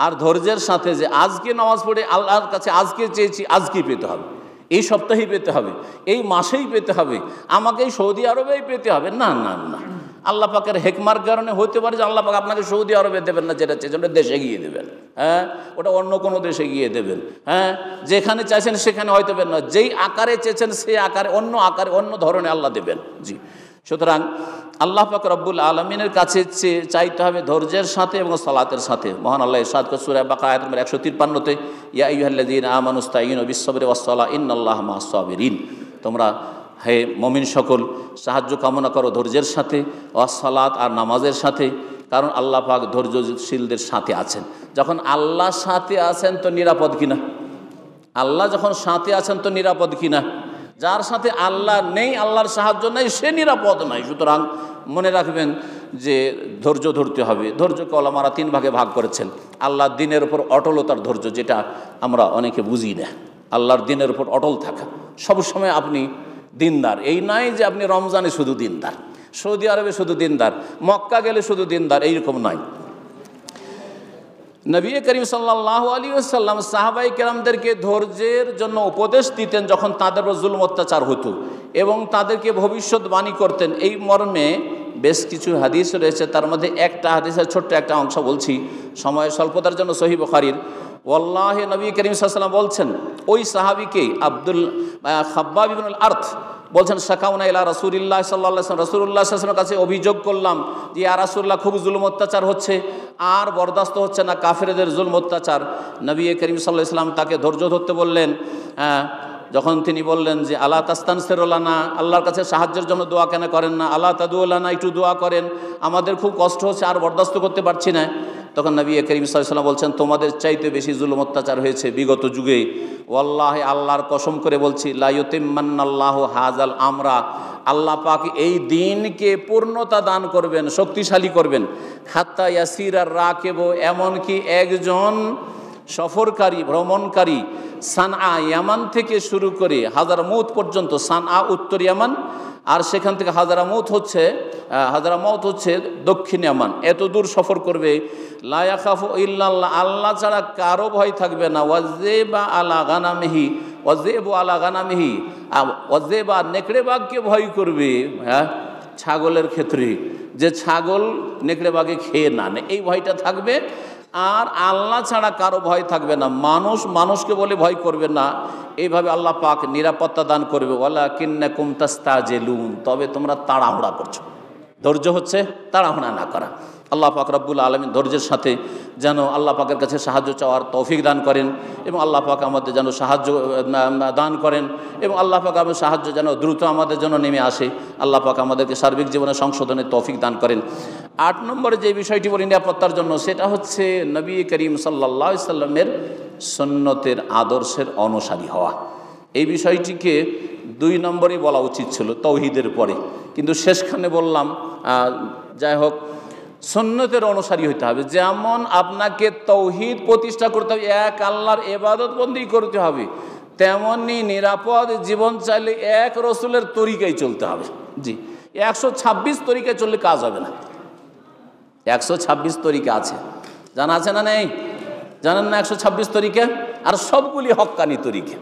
আর ধৈর্যের সাথে যে আজকে নামাজ পড়ে আল্লাহর কাছে আজকে চেয়েছি আজকেই পেতে হবে, এই সপ্তাহেই পেতে হবে, এই মাসেই পেতে হবে, আমাকে এই সৌদি আরবেই পেতে হবে, না না না, আল্লাহ পাকের হেকমার কারণে হতে পারে যে আল্লাহ পাক আপনাকে সৌদি আরবে দেবেন না, যেটা চেয়েছেন দেশে গিয়ে দেবেন, ওটা অন্য কোনো দেশে গিয়ে দেবেন, যেখানে চাইছেন সেখানে হয়তো দেবেন না, যেই আকারে চেয়েছেন সেই আকারে অন্য ধরনের আল্লাহ দেবেন। জি, সুতরাং আল্লাহ পাক রব্বুল আলমিনের কাছে চাইতে হবে ধৈর্যের সাথে এবং সালাতের সাথে। মহান আল্লাহ ইরশাদ করেন সূরা বাকারা আয়াত নম্বর 153-তে, ইয়া আইয়ুহাল্লাযীনা আমানু ইসতাঈনু বিস-সাবরি ওয়াস-সালাহ ইন্নাল্লাহা মা'আস-সাবিরিন, তোমরা হে মুমিন সকল সাহায্য কামনা করো ধৈর্যের সাথে, ওয়াস-সালাত আর নামাজের সাথে, কারণ আল্লাহ পাক ধৈর্যশীলদের সাথে আছেন। যখন আল্লাহ সাথে আছেন তো নিরাপদ কিনা? আল্লাহ যখন সাথে আছেন তো নিরাপদ কিনা? যার সাথে আল্লাহ নেই, আল্লাহর সাহায্য নেই, সে নিরাপদ নাই। সুতরাং মনে রাখবেন যে ধৈর্য ধরতে হবে। ধৈর্যকে ওলামারা 3 ভাগে ভাগ করেছেন। আল্লাহর দিনের উপর অটলতার ধৈর্য, যেটা আমরা অনেকে বুঝি না। আল্লাহর দিনের উপর অটল থাকা, সবসময় আপনি দিনদার, এই নয় যে আপনি রমজানে শুধু দিনদার, সৌদি আরবে শুধু দিনদার, মক্কা গেলে শুধু দিনদার, এইরকম নয়। নবী করিম সাল্লাল্লাহু আলাইহি ওয়াসাল্লাম সাহাবায়ে কেরামদেরকে ধৈর্যের জন্য উপদেশ দিতেন যখন তাদের উপর জুলুম অত্যাচার হতো, এবং তাদেরকে ভবিষ্যৎবাণী করতেন। এই মর্মে বেশ কিছু হাদিস রয়েছে, তার মধ্যে একটা হাদিসের ছোট্ট একটা অংশ বলছি সময়ের স্বল্পতার জন্য। সহিহ বুখারীর, ওয়াল্লাহি নবী করিম সাল্লাল্লাহু আলাইহি ওয়াসাল্লাম বলছেন, ওই সাহাবীকে খাব্বাব ইবনুল আরত বলছেন, শাকাউনা ইলা রাসূলিল্লাহ সাল্লাল্লাহু আলাইহি ওয়াসাল্লাম, রাসূলুল্লাহ সাল্লাল্লাহু আলাইহি ওয়াসাল্লামের কাছে অভিযোগ করলাম যে ইয়া রাসূলুল্লাহ, খুব জুলুম অত্যাচার হচ্ছে, আর বরদাস্ত হচ্ছে না কাফেরদের জুলুম অত্যাচার। নবী করিম সাল্লাল্লাহু আলাইহি ওয়াসাল্লাম তাকে ধৈর্য ধরতে বললেন। যখন তিনি বললেন যে আলা তাস্তানসিরু লানা, আল্লাহর কাছে সাহায্যের জন্য দোয়া কেন করেন না, আলা তাদউ লানা, একটু দোয়া করেন, আমাদের খুব কষ্ট হচ্ছে, আর বরদাস্ত করতে পারছি না। তখন নবী করিম সাল্লাল্লাহু আলাইহি ওয়াসাল্লাম বলছেন, তোমাদের চাইতে বেশি জুলুম অত্যাচার হয়েছে বিগত যুগে। ওয়াল্লাহি, আল্লাহর কসম করে বলছি, লা ইউতিম্মান্নাল্লাহু হাযাল আমরা, আল্লাহ পাক এই দিনকে পূর্ণতা দান করবেন, শক্তিশালী করবেন। হাত্তা ইয়াসিরার রাকিবু, এমনকি একজন সফরকারী ভ্রমণকারী সানআ ইয়ামান থেকে শুরু করে হাজারামউত পর্যন্ত, সানআ উত্তর ইয়ামান আর সেখান থেকে হাজারামউত হচ্ছে দক্ষিণ ইয়ামান, এত দূর সফর করবে। লা ইয়াখাফু ইল্লাল্লাহ, আল্লাহ ছাড়া কারো ভয় থাকবে না। ওয়াযিবা আলা গানামিহি, ওয়াযিবু আলা গানামিহি, ওয়াযিবা নেকড়ে বাঘকে ভয় করবে। ছাগলের ক্ষেত্রে যে ছাগল নেকড়ে বাঘে খেয়ে না নেয়, এই ভয়টা থাকবে। আর আল্লাহ ছাড়া কারো ভয় থাকবে না, মানুষকে বলে ভয় করবে না। এইভাবে আল্লাহ পাক নিরাপত্তা দান করবে। ওয়ালাকিন্নাকুম তাস্তাজিলুন, তবে তোমরা তাড়াহুড়া করছো। ধৈর্য হচ্ছে তাড়াহুড়া না করা। আল্লাহ পাক রব্বুল আলামিন ধৈর্যের সাথে যেন আল্লাহ পাকের কাছে সাহায্য চাওয়ার তৌফিক দান করেন, এবং আল্লাহ পাক আমাদের যেন সাহায্য দান করেন, এবং আল্লাহ পাক আমাদের সাহায্য যেন দ্রুত আমাদের জন্য নেমে আসে। আল্লাহ পাক আমাদেরকে সার্বিক জীবনে সংশোধনের তৌফিক দান করেন। 8 নম্বরে যে বিষয়টি বলি নিরাপত্তার জন্য, সেটা হচ্ছে নবী করিম সাল্লাল্লাহু আলাইহি ওয়াসাল্লামের সুন্নতের আদর্শের অনুসারী হওয়া। এই বিষয়টিকে 2 নম্বরই বলা উচিত ছিল তাওহীদের পরে, কিন্তু শেষখানে বললাম। যাই হোক, সুন্নতের অনুসারী হইতে হবে। যেমন আপনাকে তাওহীদ প্রতিষ্ঠা করতে হবে, এক আল্লাহর ইবাদত বন্দি করতে হবে, তেমনি নিরাপদ জীবন চাইলে এক রসুলের তরিকায় চলতে হবে। জি, 126 তরিকায় চললে কাজ হবে না। 126 তরিকা আছে, জানা আছে না নেই? জানেন না 126 তরিকা, আর সবগুলি হক্কানি তরিকা।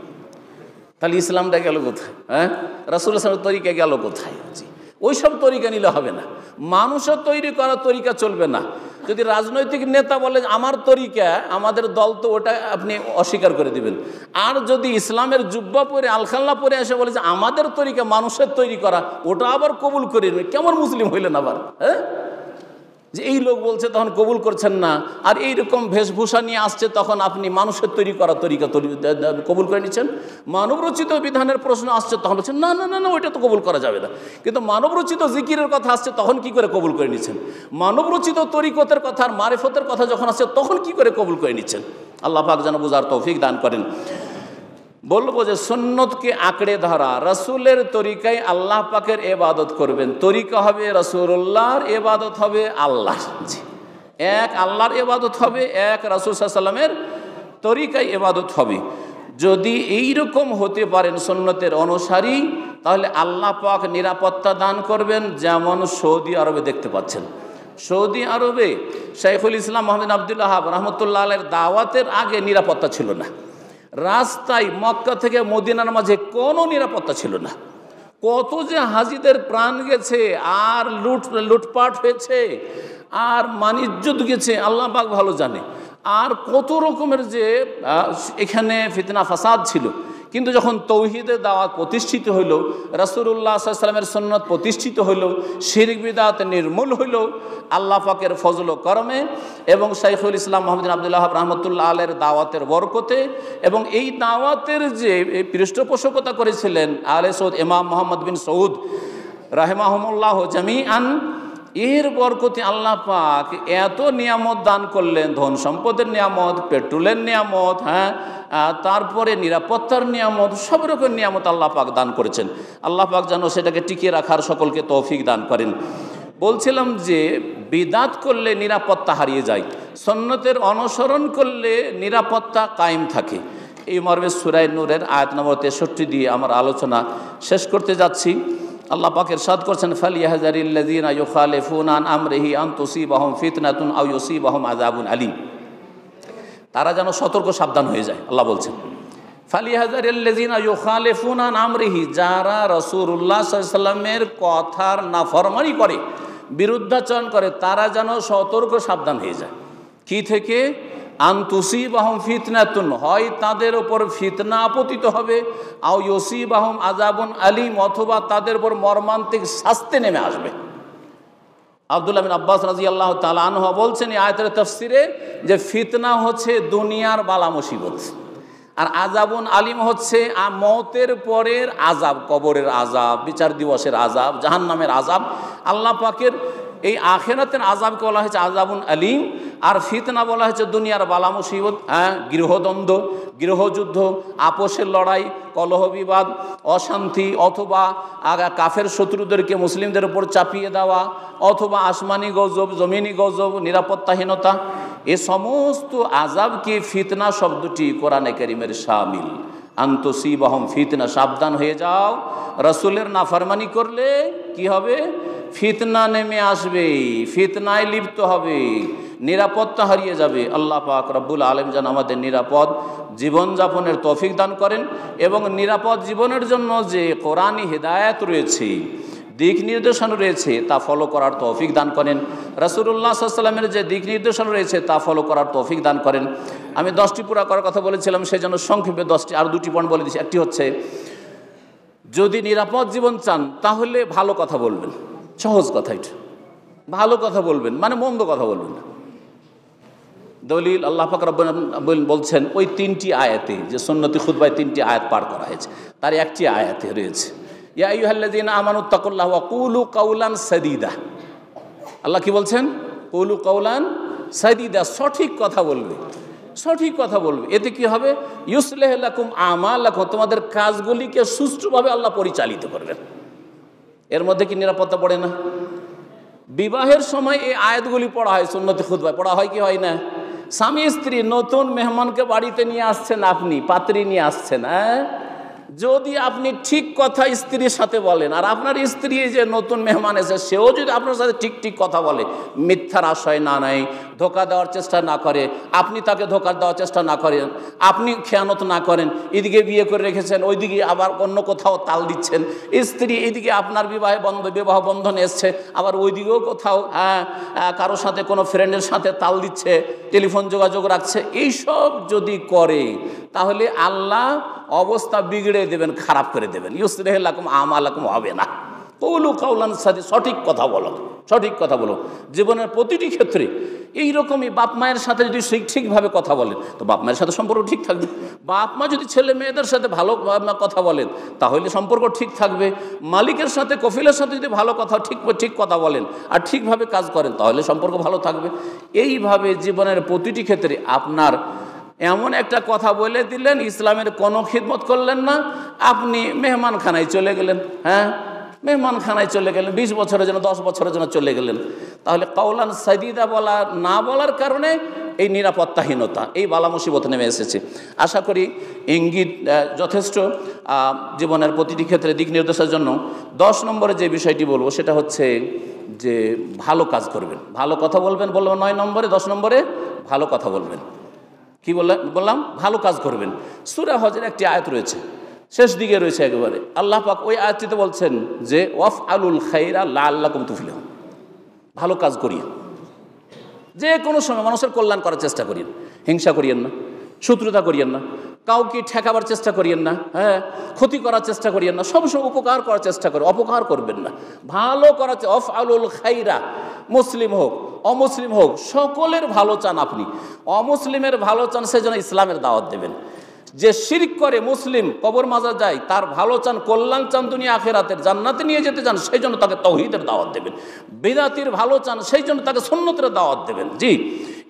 তাহলে ইসলামটা গেল কোথায়? হ্যাঁ, রাসূলুল্লাহ সাল্লাল্লাহু আলাইহি ওয়াসাল্লামের তরিকা গেল কোথায়? ওই সব তরিকা নিলে হবে না, মানুষের তৈরি করা তরিকা চলবে না। যদি রাজনৈতিক নেতা বলে আমার তরিকা, আমাদের দল, তো ওটা আপনি অস্বীকার করে দিবেন। আর যদি ইসলামের জুব্বা পরে আলখাল্লা পরে এসে বলে যে আমাদের তরিকা মানুষের তৈরি করা, ওটা আবার কবুল করে নেবেন, কেমন মুসলিম হইলেন আবার? হ্যাঁ, যে এই লোক বলছে তখন কবুল করছেন না, আর এইরকম বেশভূষা নিয়ে আসছে তখন আপনি মানুষের তৈরি করা তরিকা কবুল করে নিচ্ছেন। মানবরচিত বিধানের প্রশ্ন আসছে তখন বলছেন না না না না, ওইটা তো কবুল করা যাবে না। কিন্তু মানবরচিত জিকিরের কথা আসছে তখন কি করে কবুল করে নিচ্ছেন? মানবরচিত তরিকতের কথা আর মারিফতের কথা যখন আসছে তখন কি করে কবুল করে নিচ্ছেন? আল্লাহ পাক যেন বুঝার তৌফিক দান করেন। বলবো যে সুন্নতকে আঁকড়ে ধরা, রাসূলের তরিকায় আল্লাহ পাকের ইবাদত করবেন। তরিকা হবে রাসূলুল্লাহর, ইবাদত হবে আল্লাহর। জি, এক আল্লাহর ইবাদত হবে, এক রাসূল সাল্লাল্লাহু আলাইহি ওয়াসাল্লামের তরিকায় ইবাদত হবে। যদি এই রকম হতে পারেন সুন্নতের অনুসারী, তাহলে আল্লাহ পাক নিরাপত্তা দান করবেন। যেমন সৌদি আরবে দেখতে পাচ্ছেন, সৌদি আরবে শাইখুল ইসলাম মুহাম্মদ বিন আব্দুল ওয়াহাব রাহমাতুল্লাহ আলাইহির দাওয়াতের আগে নিরাপত্তা ছিল না। রাস্তায় মক্কা থেকে মদিনার মাঝে কোনো নিরাপত্তা ছিল না। কত যে হাজিদের প্রাণ গেছে, আর লুটপাট হয়েছে, আর মানিজ্যত গেছে, আল্লাহ পাক ভালো জানে। আর কত রকমের যে এখানে ফিতনা ফাসাদ ছিল। কিন্তু যখন তৌহিদের দাওয়াত প্রতিষ্ঠিত হইল, রাসূলুল্লাহ সাল্লাল্লাহু আলাইহি ওয়াসাল্লামের সুন্নাত প্রতিষ্ঠিত হইল, শিরক বিদআত নির্মূল হইল আল্লাহ পাকের ফজল ও করমে এবং শাইখুল ইসলাম মুহাম্মদ বিন আব্দুল ওয়াহাব রাহমাতুল্লাহ আলাইহির দাওয়াতের বরকতে, এবং এই দাওয়াতের যে পৃষ্ঠপোষকতা করেছিলেন আলে সৌদ ইমাম মুহাম্মদ বিন সৌদ রাহিমাহুমুল্লাহ জামিআন, এর বরকতে আল্লাহ পাক এত নিয়ামত দান করলেন, ধন সম্পদের নিয়ামত, পেট্রোলের নিয়ামত, হ্যাঁ, তারপরে নিরাপত্তার নিয়ামত, সব রকম নিয়ামত আল্লাহ পাক দান করেছেন। আল্লাহ পাক যেন সেটাকে টিকিয়ে রাখার সকলকে তৌফিক দান করেন। বলছিলাম যে বিদআত করলে নিরাপত্তা হারিয়ে যায়, সুন্নতের অনুসরণ করলে নিরাপত্তা কায়েম থাকে। এই মর্মে সূরা নূরের আয়াত নম্বর 63 দিয়ে আমার আলোচনা শেষ করতে যাচ্ছি। আল্লাহ পাক ইরশাদ করছেন, ফালিয়াহযারিল্লাযীনা ইউখালিফুনা আন আমরিহি আন তুসিবাহুম ফিতনাতুন আও ইউসিবাহুম আযাবুন আলীম। তারা যেন সতর্ক সাবধান হয়ে যায়। আল্লাহ বলছেন, ফালিয়াহযারিল্লাযীনা ইউখালিফুনা আন আমরিহি, যারা রাসূলুল্লাহ সাল্লাল্লাহু আলাইহি ওয়াসাল্লামের কথার নাফরমানি করে, বিরুদ্ধাচরণ করে, তারা যেন সতর্ক সাবধান হয়ে যায়। কি থেকে? আন তুসিবাহুম ফিতনাতুন, হয় তাদের ওপর ফিতনা আপতিত হবে, আও ইউসিবাহুম আযাবুন আলীম, অথবা তাদের উপর মর্মান্তিক শাস্তি নেমে আসবে। আব্দুল্লাহ বিন আব্বাস রাদিয়াল্লাহু তাআলা আনহু বলছেন এই আয়াতের তাফসিরে যে ফিতনা হচ্ছে দুনিয়ার বালা মুসিবত, আর আযাবুন আলীম হচ্ছে মওতের পরের আযাব, কবরের আযাব, বিচার দিবসের আযাব, জাহান্নামের আযাব। আল্লাহ পাকের এই আখিরাতের আযাবকে বলা হয়েছে আযাবুন আলীম, আর ফিতনা বলা হয়েছে দুনিয়ার বালা মুসিবত। হ্যাঁ, গৃহদ্বন্দ্ব, গৃহযুদ্ধ, আপোষের লড়াই, কলহ বিবাদ, অশান্তি, অথবা কাফের শত্রুদেরকে মুসলিমদের উপর চাপিয়ে দেওয়া, অথবা আসমানি গজব, জমিনি গজব, নিরাপত্তাহীনতা, এ সমস্ত আযাবকে ফিতনা শব্দটি কোরআনে কারীমের শামিল। আন তুসিবাহুম ফিতনা, সাবধান হয়ে যাও, রাসূলের নাফরমানি করলে কি হবে? ফিতনা নেমে আসবে, ফিতনায় লিপ্ত হবে, নিরাপত্তা হারিয়ে যাবে। আল্লাহ পাক রব্বুল আলামিন যেন আমাদের নিরাপদ জীবনযাপনের তৌফিক দান করেন, এবং নিরাপদ জীবনের জন্য যে কোরআনী হিদায়াত রয়েছে, দিক নির্দেশনা রয়েছে, তা ফলো করার তৌফিক দান করেন। রাসূলুল্লাহ সাল্লাল্লাহু আলাইহি ওয়াসাল্লামের যে দিক নির্দেশনা রয়েছে তা ফলো করার তৌফিক দান করেন। আমি 10টি পুরা করার কথা বলেছিলাম, সেই জন্য সংক্ষেপে 10টি আর 2টি পয়েন্ট বলে দিচ্ছি। একটি হচ্ছে, যদি নিরাপদ জীবন চান তাহলে ভালো কথা বলবেন, সহজ কথা এটা, ভালো কথা বলবেন, মানে মন্দ কথা বলবেন না। দলিল আল্লাহ পাক রব্বুল আলামিন বলছেন ওই 3টি আয়াতে, যে সুন্নতি খুতবায় 3টি আয়াত পাঠ করা হয়েছে, তার একটি আয়াতে রয়েছে ইয়া আইয়ুহাল্লাযীনা আমানুত্তাকুল্লাহ ওয়া কুলু কাওলান সাদীদা। আল্লাহ কি বলছেন? কুলু কাওলান সাদীদা, সঠিক কথা বলবে, সঠিক কথা বলবে। এতে কি হবে? ইউসলিহ লাকুম আমালাকুম, তোমাদের কাজগুলিকে সুষ্ঠুভাবে আল্লাহ পরিচালিত করবেন। এর মধ্যে কি নিরাপত্তা পড়ে না? বিবাহের সময় এই আয়াতগুলি পড়া হয়, সুন্নতি খুতবায় পড়া হয় কি হয় না? স্বামী স্ত্রী, নতুন মেহমানকে বাড়িতে নিয়ে আসছেন, আপনি পাত্রী নিয়ে আসছেন, হ্যাঁ, যদি আপনি ঠিক কথা স্ত্রীর সাথে বলেন, আর আপনার স্ত্রী যে নতুন মেহমান এসে সেও যদি আপনার সাথে ঠিক ঠিক কথা বলে, মিথ্যার আশয় না নেয়, ধোকা দেওয়ার চেষ্টা না করে, আপনি তাকে ধোকা দেওয়ার চেষ্টা না করেন, আপনি খেয়ানত না করেন, এদিকে বিয়ে করে রেখেছেন, ওইদিকে আবার অন্য কোথাও তাল দিচ্ছেন, স্ত্রী এদিকে আপনার বিবাহ বন্ধনে এসছে, আবার ওইদিকেও কোথাও কারোর সাথে কোনো ফ্রেন্ডের সাথে তাল দিচ্ছে, টেলিফোন যোগাযোগ রাখছে, এইসব যদি করে তাহলে আল্লাহ অবস্থা বিগড়ে দেবেন, খারাপ করে দেবেন। ইউসলিহ লাকুম আমালাকুম হবে না। কৌলু কাউলান সাদি, সঠিক কথা বলো, সঠিক কথা বলো। জীবনের প্রতিটি ক্ষেত্রে এইরকমই বাপ মায়ের সাথে যদি ঠিকভাবে কথা বলেন তো বাপ মায়ের সাথে সম্পর্ক ঠিক থাকবে। বাপ মা যদি ছেলে মেয়েদের সাথে ভালো কথা বলেন তাহলে সম্পর্ক ঠিক থাকবে। মালিকের সাথে কফিলের সাথে যদি ভালো কথা ঠিক কথা বলেন আর ঠিকভাবে কাজ করেন তাহলে সম্পর্ক ভালো থাকবে। এইভাবে জীবনের প্রতিটি ক্ষেত্রে আপনার এমন একটা কথা বলে দিলেন, ইসলামের কোনো খিদমত করলেন না, আপনি মেহমানখানায় চলে গেলেন, মেহমানখানায় চলে গেলেন, 20 বছরের জন্য 10 বছরের জন্য চলে গেলেন, তাহলে কাউলান সাদিদা না বলার কারণে এই নিরাপত্তাহীনতা, এই বালা মুসিবত নেমে এসেছে। আশা করি ইঙ্গিত যথেষ্ট জীবনের প্রতিটি ক্ষেত্রে দিক নির্দেশের জন্য। 10 নম্বরে যে বিষয়টি বলবো সেটা হচ্ছে যে ভালো কাজ করবেন, ভালো কথা বলবেন। বলবো 9 নম্বরে, 10 নম্বরে ভালো কথা বলবেন। কি বললাম? ভালো কাজ করবেন। সূরা হজের একটি আয়াত রয়েছে, শেষ দিকে রয়েছে একেবারে, আল্লাহ পাক ওই আয়াতটিতে বলছেন যে ওয়াফআলুল খাইরা লাআল্লাকুম তুফলিহুন, ভালো কাজ করিয়েন, যে কোনো সময় মানুষের কল্যাণ করার চেষ্টা করিয়েন, হিংসা করিয়েন না, শত্রুতা করিয়েন না, কাউকে ঠেকাবার চেষ্টা করিয়েন না, ক্ষতি করার চেষ্টা করিয়েন না, সবসময় উপকার করার চেষ্টা করেন, অপকার করবেন না, ভালো করার ওয়াফআলুল খাইরা, মুসলিম হোক অমুসলিম হোক সকলের ভালো চান আপনি। অমুসলিমের ভালো চান সেজন্য ইসলামের দাওয়াত দেবেন। যে শিরক করে মুসলিম কবর মাজার যায় তার ভালো চান, কল্যাণ চান, দুনিয়া আখিরাতের জান্নাতে নিয়ে যেতে চান, সেই জন্য তাকে তাওহীদের দাওয়াত দেবেন। বিদআতির ভালো চান সেই জন্য তাকে সুন্নতের দাওয়াত দেবেন। জি,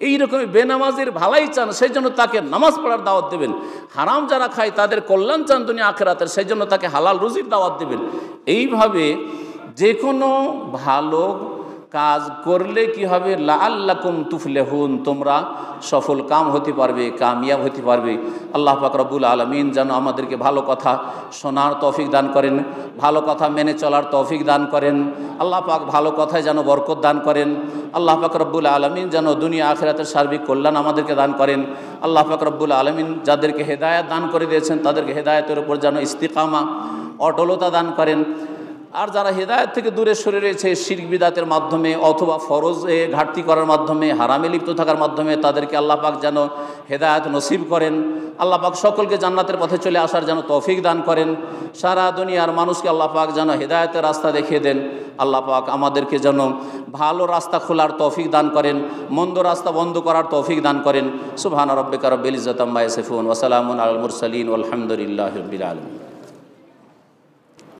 এইরকমই বেনামাজির ভালাই চান সেই জন্য তাকে নামাজ পড়ার দাওয়াত দেবেন। হারাম যারা খায় তাদের কল্যাণ চান দুনিয়া আখিরাতের, সেই জন্য তাকে হালাল রুজির দাওয়াত দেবেন। এইভাবে যে কোনো ভালো কাজ করলে কি হবে, লাআল্লাকুম তুফলিহুন, তোমরা সফল কাম হতে পারবে, কামিয়াব হতে পারবে। আল্লাহ পাক রব্বুল আলামিন যেন আমাদেরকে ভালো কথা শোনার তৌফিক দান করেন, ভালো কথা মেনে চলার তৌফিক দান করেন। আল্লাহ পাক ভালো কথায় যেন বরকত দান করেন। আল্লাহ পাক রব্বুল আলামিন যেন দুনিয়া আখিরাতের সার্বিক কল্যাণ আমাদেরকে দান করেন। আল্লাহ পাক রব্বুল আলামিন যাদেরকে হেদায়েত দান করে দিয়েছেন তাদেরকে হেদায়েতের উপর যেন ইস্তিকামা, অটলতা দান করেন। আর যারা হেদায়েত থেকে দূরে সরে রয়েছে শিরক বিদআতের মাধ্যমে অথবা ফরজে ঘাটতি করার মাধ্যমে, হারামে লিপ্ত থাকার মাধ্যমে, তাদেরকে আল্লাহ পাক যেন হেদায়েত নসিব করেন। আল্লাহ পাক সকলকে জান্নাতের পথে চলে আসার যেন তৌফিক দান করেন। সারা দুনিয়ার মানুষকে আল্লাহ পাক যেন হেদায়েতের রাস্তা দেখিয়ে দেন। আল্লাহ পাক আমাদেরকে যেন ভালো রাস্তা খোলার তৌফিক দান করেন, মন্দ রাস্তা বন্ধ করার তৌফিক দান করেন। সুবহান রাব্বিকা রাব্বিল ইজ্জাতি আম্মা ইয়াসিফুন ওয়া সালামুন আলাল মুরসালিন ওয়াল হামদুলিল্লাহি রাব্বিল আলামিন।